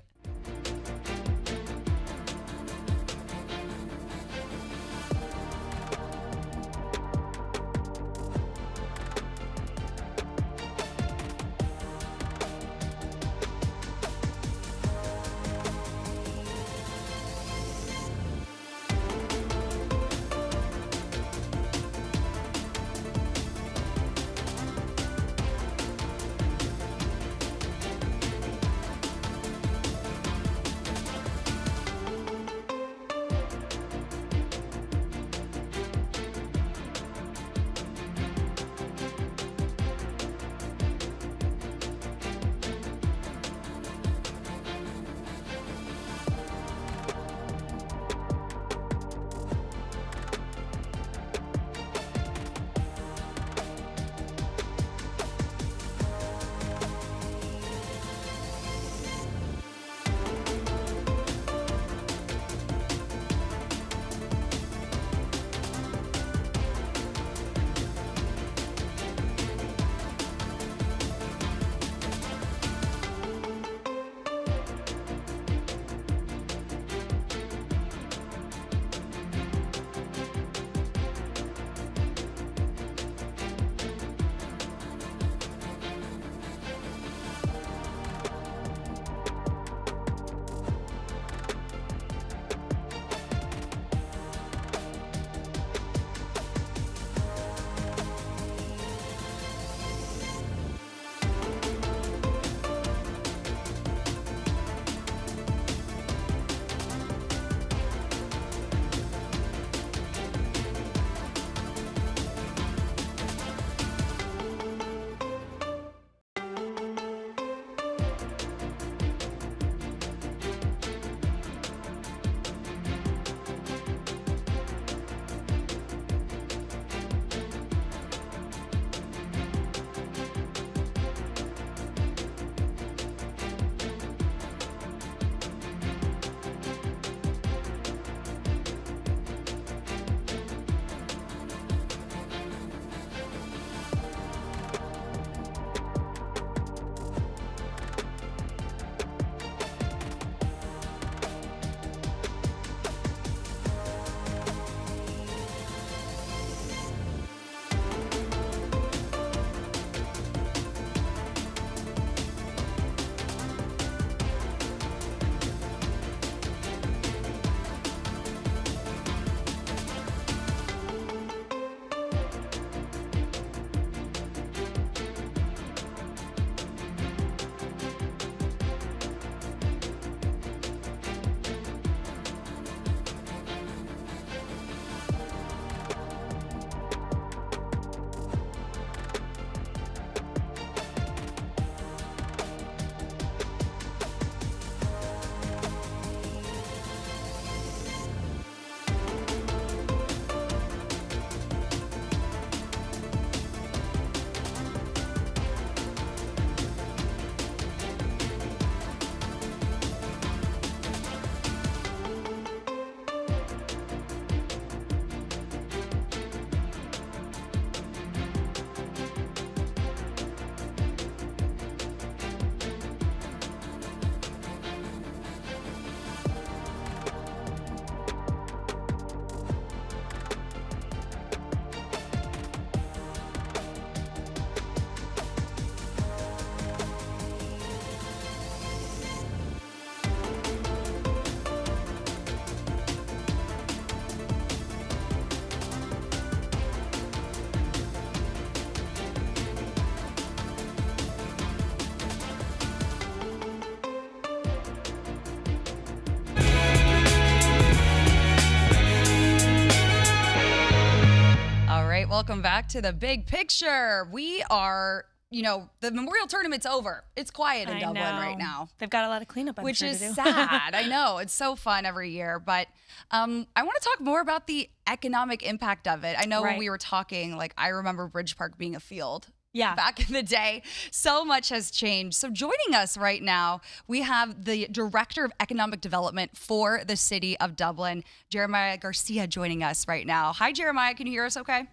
Welcome back to the big picture. We are, the Memorial Tournament's over. It's quiet in Dublin right now. They've got a lot of cleanup, which to is do. sad. I know. It's so fun every year. But I want to talk more about the economic impact of it. I know when we were talking, I remember Bridge Park being a field. Yeah. Back in the day. So much has changed. So joining us right now, we have the Director of Economic Development for the City of Dublin, Jeremiah Garcia, joining us right now. Hi, Jeremiah. Can you hear us okay?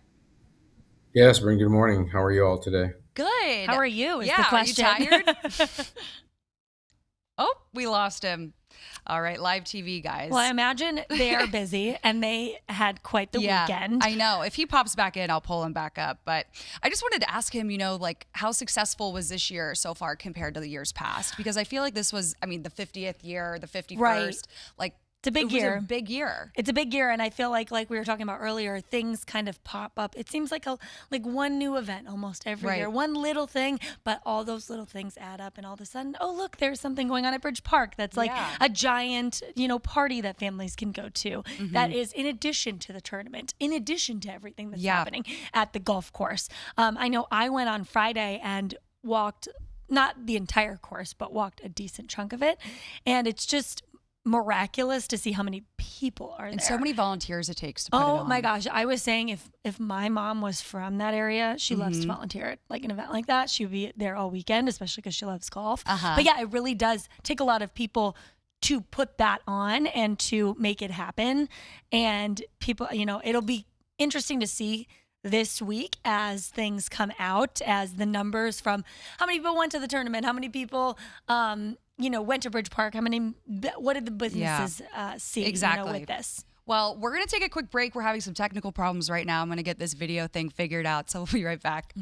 Yes, Bryn, good morning. How are you all today? Good. How are you is the question. Are you tired? Oh, we lost him. All right, live TV, guys. Well, I imagine they are busy and they had quite the weekend. I know. If he pops back in, I'll pull him back up. But I just wanted to ask him, how successful was this year so far compared to the years past? Because I feel like this was, the 50th year, the 51st. It's a big year. It was a big year. It's a big year, and I feel like we were talking about earlier, things kind of pop up. It seems like one new event almost every year, one little thing, but all those little things add up, and all of a sudden, oh look, there's something going on at Bridge Park that's a giant, party that families can go to. Mm-hmm. That is in addition to the tournament, in addition to everything that's happening at the golf course. I know I went on Friday and walked not the entire course, but walked a decent chunk of it, and it's just miraculous to see how many people are there. And so many volunteers it takes to put it on. Oh my gosh. I was saying if my mom was from that area, she loves to volunteer at an event like that. She would be there all weekend, especially because she loves golf. But yeah, it really does take a lot of people to put that on and to make it happen. And people, it'll be interesting to see this week as things come out, as the numbers from how many people went to the tournament, how many people went to Bridge Park, what did the businesses see with this? Well, we're going to take a quick break. We're having some technical problems right now. I'm going to get this video thing figured out, so we'll be right back.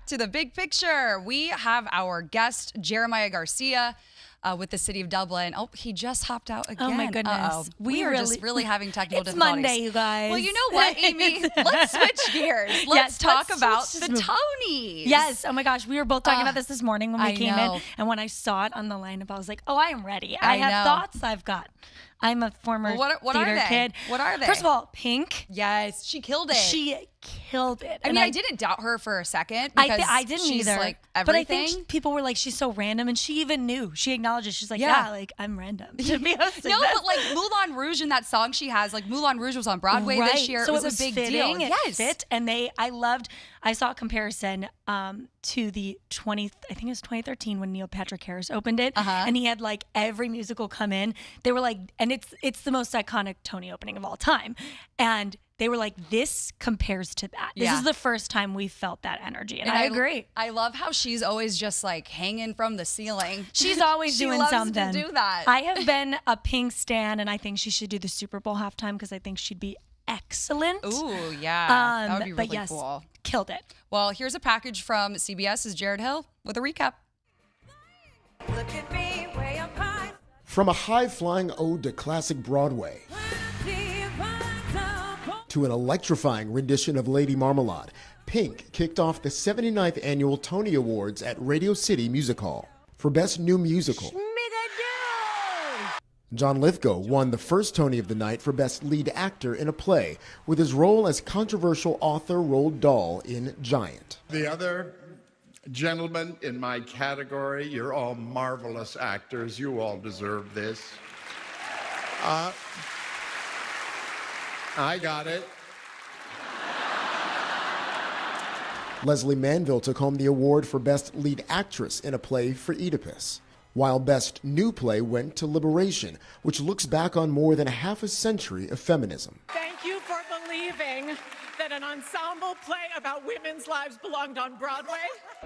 To the big picture, we have our guest, Jeremiah Garcia, with the City of Dublin. Oh, he just hopped out again. Oh my goodness. Uh-oh. We are just really having technical it's difficulties. Monday, you guys. Well, you know what, Amy? Let's switch gears. Let's talk about the Tonys. Yes. Oh my gosh. We were both talking about this morning when we came in. And when I saw it on the lineup, I was like, oh, I am ready. I have thoughts. I'm a former theater kid. What are they? First of all, Pink. Yes, she killed it. She killed it. I mean, I didn't doubt her for a second because I didn't she's either. Like everything. But I think people were like, she's so random, and she even knew. She acknowledges. She's like, I'm random. To be honest, no, but Moulin Rouge in that song she has, Moulin Rouge was on Broadway this year. So it was a big deal. It fit, and I loved I saw a comparison to the 20th, I think it was 2013 when Neil Patrick Harris opened it, and he had like every musical come in. They were like, and it's the most iconic Tony opening of all time, and they were like, this compares to that. This is the first time we felt that energy, and I agree. I love how she's always just like hanging from the ceiling. She's always doing something. To do that. I have been a Pink stan, and I think she should do the Super Bowl halftime because I think she'd be excellent. Ooh, yeah. That would be really but yes, cool. Killed it. Well, here's a package from CBS's Jared Hill with a recap. Look at me, way up high. From a high-flying ode to classic Broadway to an electrifying rendition of Lady Marmalade, Pink kicked off the 79th Annual Tony Awards at Radio City Music Hall for Best New Musical. John Lithgow won the first Tony of the night for Best Lead Actor in a Play with his role as controversial author Roald Dahl in Giant. The other gentlemen in my category, you're all marvelous actors. You all deserve this. I got it. Leslie Manville took home the award for Best Lead Actress in a Play for Oedipus, while Best New Play went to Liberation, which looks back on more than a half a century of feminism. Thank you for believing that an ensemble play about women's lives belonged on Broadway.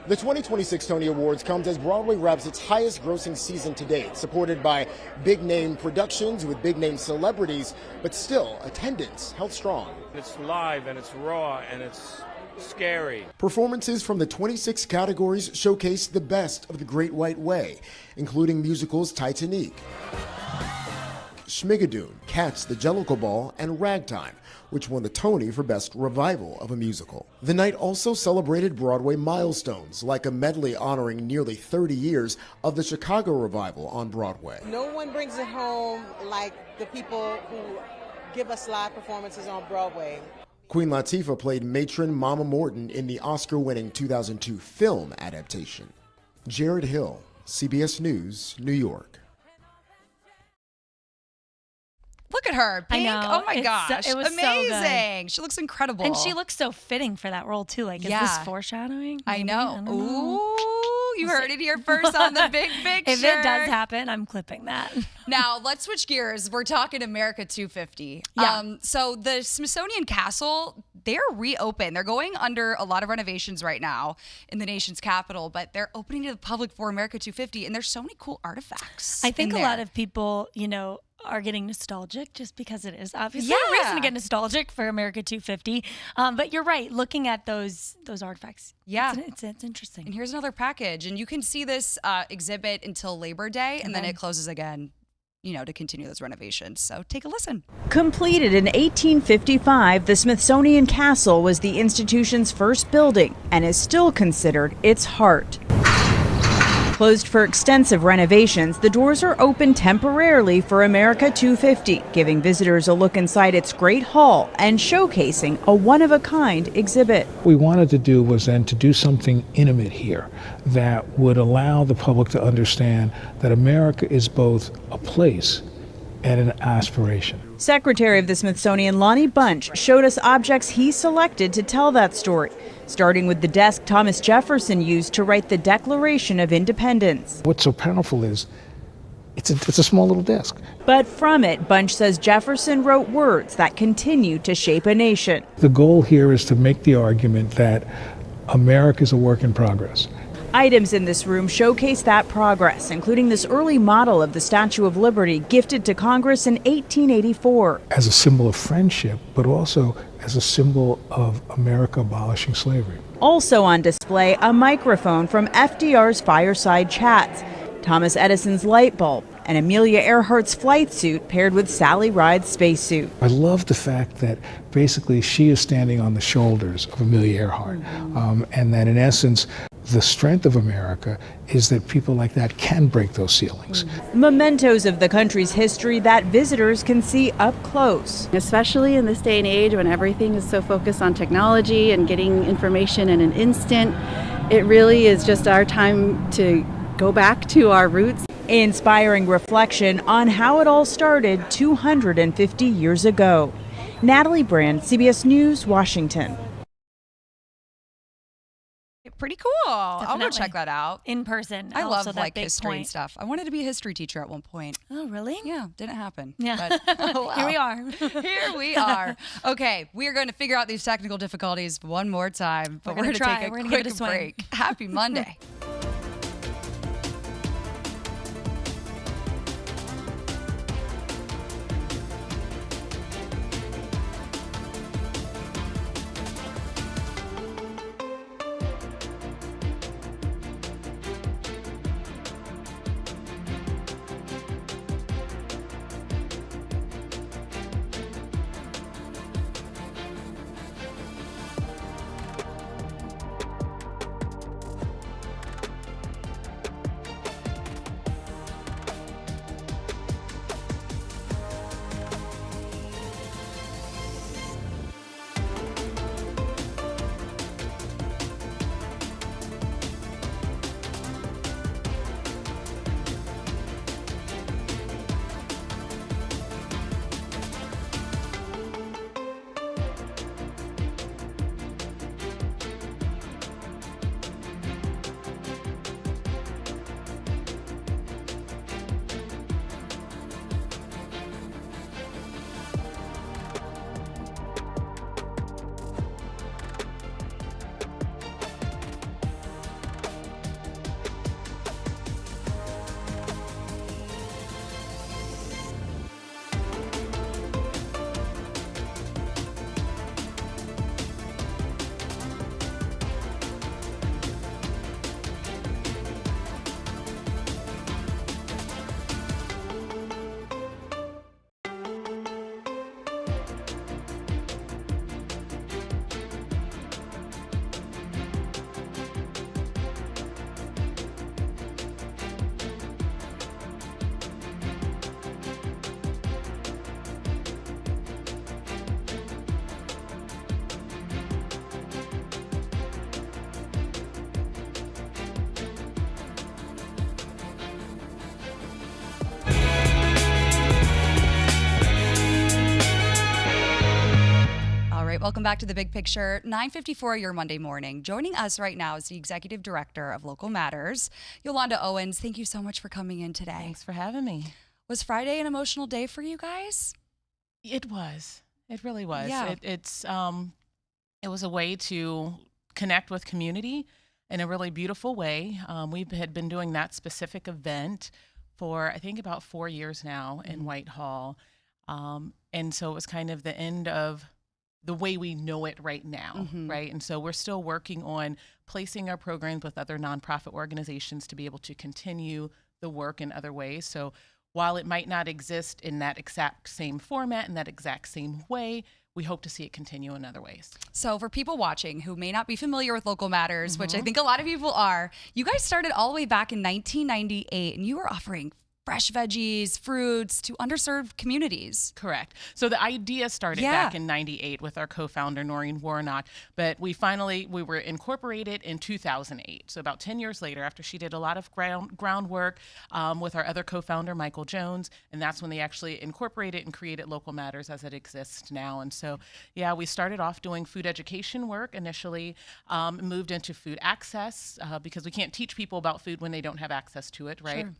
The 2026 Tony Awards comes as Broadway wraps its highest grossing season to date, supported by big-name productions with big-name celebrities, but still, attendance held strong. It's live and it's raw and it's scary. Performances from the 26 categories showcase the best of the Great White Way, including musicals Titanic, Schmigadoon, Cats, the Jellicle Ball, and Ragtime, which won the Tony for Best Revival of a Musical. The night also celebrated Broadway milestones, like a medley honoring nearly 30 years of the Chicago revival on Broadway. No one brings it home like the people who give us live performances on Broadway. Queen Latifah played matron Mama Morton in the Oscar-winning 2002 film adaptation. Jared Hill, CBS News, New York. Look at her, Pink. I know. Oh my gosh, it was amazing. So she looks incredible, and she looks so fitting for that role too. Like, is this foreshadowing? I know. I don't know. Ooh, you heard it here first on the big picture. If it does happen, I'm clipping that. Now let's switch gears. We're talking America 250. Yeah. So the Smithsonian Castle, they're reopened. They're going under a lot of renovations right now in the nation's capital, but they're opening to the public for America 250, and there's so many cool artifacts. I think in a there. lot of people, are getting nostalgic just because it is obviously a reason to get nostalgic for America 250. But you're right, looking at those artifacts. Yeah. It's interesting. And here's another package. And you can see this exhibit until Labor Day, and then it closes again, to continue those renovations. So take a listen. Completed in 1855, the Smithsonian Castle was the institution's first building and is still considered its heart. Closed for extensive renovations, the doors are open temporarily for America 250, giving visitors a look inside its Great Hall and showcasing a one-of-a-kind exhibit. What we wanted to do was then to do something intimate here that would allow the public to understand that America is both a place and an aspiration. Secretary of the Smithsonian Lonnie Bunch showed us objects he selected to tell that story, starting with the desk Thomas Jefferson used to write the Declaration of Independence. What's so powerful is it's a small little desk. But from it, Bunch says Jefferson wrote words that continue to shape a nation. The goal here is to make the argument that America is a work in progress. Items in this room showcase that progress, including this early model of the Statue of Liberty gifted to Congress in 1884. As a symbol of friendship, but also as a symbol of America abolishing slavery. Also on display, a microphone from FDR's fireside chats, Thomas Edison's light bulb, and Amelia Earhart's flight suit paired with Sally Ride's spacesuit. I love the fact that basically she is standing on the shoulders of Amelia Earhart, and that in essence, the strength of America is that people like that can break those ceilings. Mementos of the country's history that visitors can see up close. Especially in this day and age when everything is so focused on technology and getting information in an instant, it really is just our time to go back to our roots. Inspiring reflection on how it all started 250 years ago. Natalie Brand, CBS News, Washington. pretty cool. I'll go check that out. In person. I also love that like big history and point. stuff. I wanted to be a history teacher at one point. Oh, really? Yeah, didn't happen. Yeah. But, oh, well. Here we are. Here we are. Okay, we are going to figure out these technical difficulties one more time, but we're going to take a quick break. Happy Monday. Welcome back to The Big Picture. 9:54 your Monday morning. Joining us right now is the Executive Director of Local Matters, Yolanda Owens. Thank you so much for coming in today. Thanks for having me. Was Friday an emotional day for you guys? It was. It really was. Yeah. It was a way to connect with community in a really beautiful way. We had been doing that specific event for, I think, about 4 years now in Whitehall. And so it was kind of the end of the way we know it right now, right? And so we're still working on placing our programs with other nonprofit organizations to be able to continue the work in other ways. So while it might not exist in that exact same format, in that exact same way, we hope to see it continue in other ways. So for people watching who may not be familiar with Local Matters, which I think a lot of people are, you guys started all the way back in 1998, and you were offering fresh veggies, fruits to underserved communities. Correct. So the idea started back in 98 with our co-founder, Noreen Warnock, but we were incorporated in 2008. So about 10 years later, after she did a lot of groundwork with our other co-founder, Michael Jones, and that's when they actually incorporated and created Local Matters as it exists now. And so, we started off doing food education work initially, moved into food access because we can't teach people about food when they don't have access to it, right? Sure.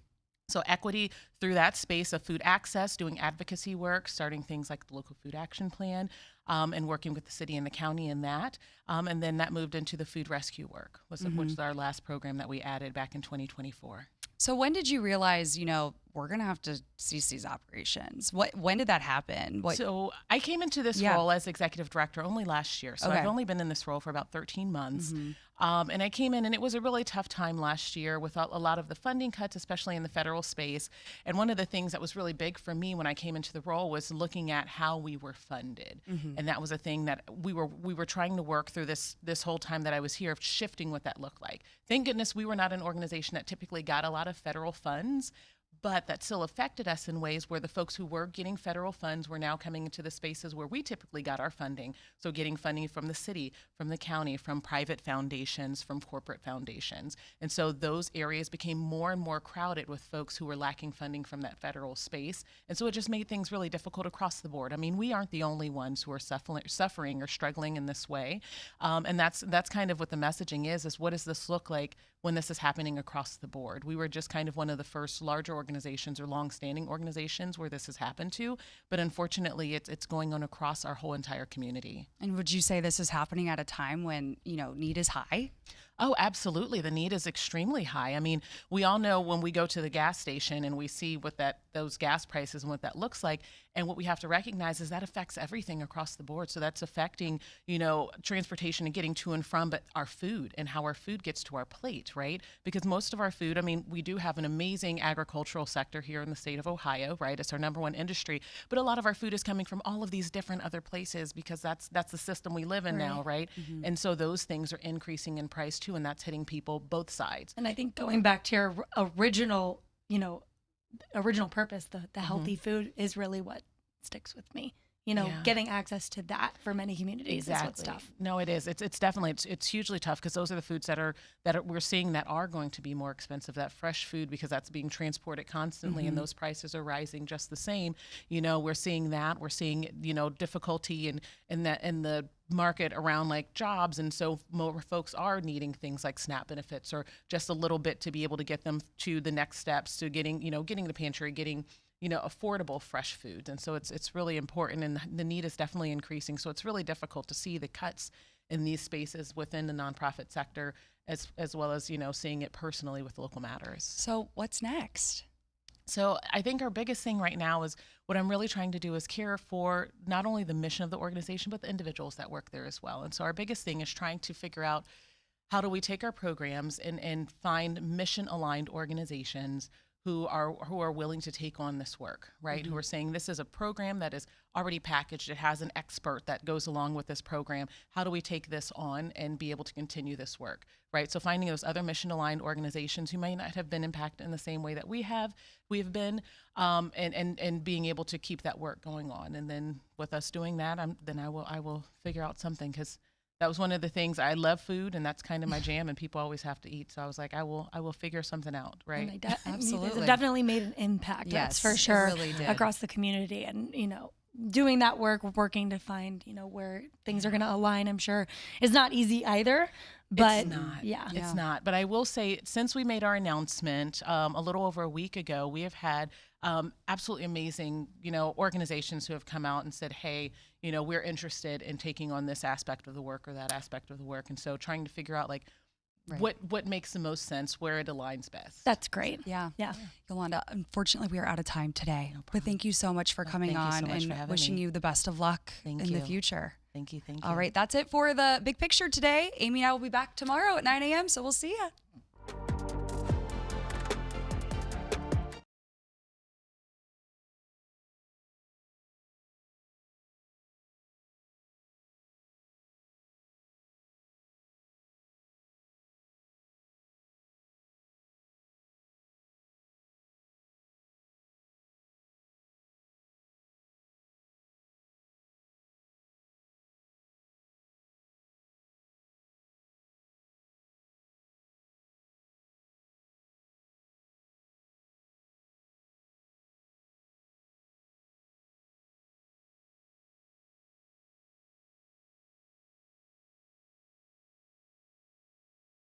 So equity through that space of food access, doing advocacy work, starting things like the Local Food Action Plan, and working with the city and the county in that. And then that moved into the food rescue work, which is our last program that we added back in 2024. So when did you realize, we're going to have to cease these operations? When did that happen? So I came into this role as executive director only last year. So I've only been in this role for about 13 months. And I came in, and it was a really tough time last year with a lot of the funding cuts, especially in the federal space. And one of the things that was really big for me when I came into the role was looking at how we were funded. And that was a thing that we were trying to work through this whole time that I was here, of shifting what that looked like. Thank goodness we were not an organization that typically got a lot of federal funds, but that still affected us in ways where the folks who were getting federal funds were now coming into the spaces where we typically got our funding. So getting funding from the city, from the county, from private foundations, from corporate foundations. And so those areas became more and more crowded with folks who were lacking funding from that federal space. And so it just made things really difficult across the board. I mean, we aren't the only ones who are suffering or struggling in this way. And that's kind of what the messaging is what does this look like when this is happening across the board? We were just kind of one of the first larger organizations or long-standing organizations where this has happened to, but unfortunately it's going on across our whole entire community. And would you say this is happening at a time when, need is high? Oh, absolutely. The need is extremely high. I mean, we all know when we go to the gas station and we see what those gas prices and what that looks like, and what we have to recognize is that affects everything across the board. So that's affecting, transportation and getting to and from, but our food and how our food gets to our plate, right? Because most of our food, I mean, we do have an amazing agricultural sector here in the state of Ohio, right? It's our number one industry, but a lot of our food is coming from all of these different other places because that's the system we live in now, right? Mm-hmm. And so those things are increasing in price too, and that's hitting people both sides. And I think going back to your original purpose, the healthy food is really what sticks with me. Getting access to that for many communities is what's tough. No, it is. It's definitely, it's hugely tough because those are the foods that we're seeing that are going to be more expensive, that fresh food, because that's being transported constantly and those prices are rising just the same. We're seeing that. We're seeing, difficulty in the market around like jobs, and so more folks are needing things like SNAP benefits or just a little bit to be able to get them to the next steps to getting the pantry, getting affordable fresh foods. And so it's really important, and the need is definitely increasing. So it's really difficult to see the cuts in these spaces within the nonprofit sector, as well as seeing it personally with Local Matters. So what's next? So I think our biggest thing right now is what I'm really trying to do is care for not only the mission of the organization, but the individuals that work there as well. And so our biggest thing is trying to figure out how do we take our programs and find mission-aligned organizations who are willing to take on this work, right? Who are saying this is a program that is already packaged. It has an expert that goes along with this program. How do we take this on and be able to continue this work, right? So finding those other mission-aligned organizations who may not have been impacted in the same way that we have been, and being able to keep that work going on. And then with us doing that, I will figure out something, because that was one of the things. I love food, and that's kind of my jam, and people always have to eat. So I was like, I will figure something out, right? Absolutely. It definitely made an impact, that's for sure, it really did. Across the community. And, doing that work, working to find, where things are going to align, I'm sure, is not easy either. But it's not. Yeah. It's not. But I will say, since we made our announcement a little over a week ago, we have had absolutely amazing, organizations who have come out and said, hey, we're interested in taking on this aspect of the work or that aspect of the work. And so trying to figure out what makes the most sense, where it aligns best. That's great. Yeah. Yolanda, unfortunately, we are out of time today. But thank you so much for coming on, and wishing you the best of luck in the future. Thank you. All right, that's it for the Big Picture today. Amy and I will be back tomorrow at 9 a.m., so we'll see you.